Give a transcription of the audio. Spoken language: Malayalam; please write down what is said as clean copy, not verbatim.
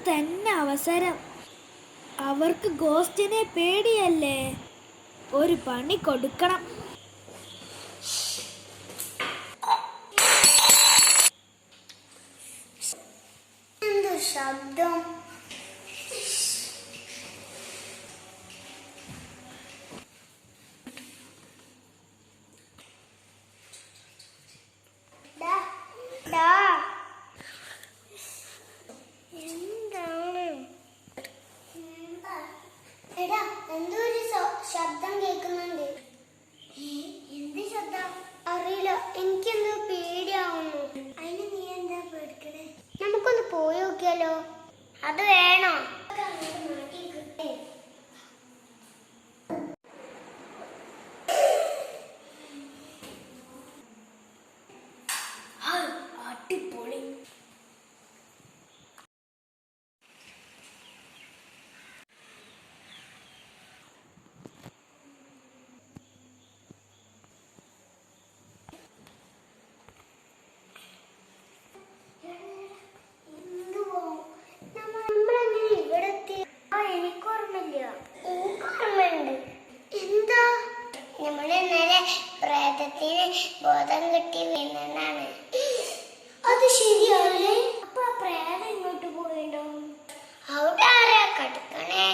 തന്നെ അവസരം. അവർക്ക് ഗോസ്റ്റിനെ പേടിയല്ലേ? ഒരു പണി കൊടുക്കണം. എന്ത് ശബ്ദം? എന്താണ്? എടാ, എന്തോ ഒരു ശബ്ദം കേൾക്കുന്നുണ്ട്. എന്ത് ശബ്ദം? അറിയില്ല, എനിക്കെന്തോ പേടിയാവുന്നു. അതിന് നീ എന്താ പേടിക്കണേ? നമുക്കൊന്ന് പോയി നോക്കിയാലോ? അത് വേണോ? അടിപൊളി. എന്താ? നമ്മള് ഇന്നലെ പ്രേതത്തിന് ബോധം കിട്ടി വീണാണ്. അത് ശരിയല്ലേ? അപ്പൊ ആ പ്രേതം ഇങ്ങോട്ട് പോയിണ്ടോ? അവിടെ ആരാ കിടക്കണേ?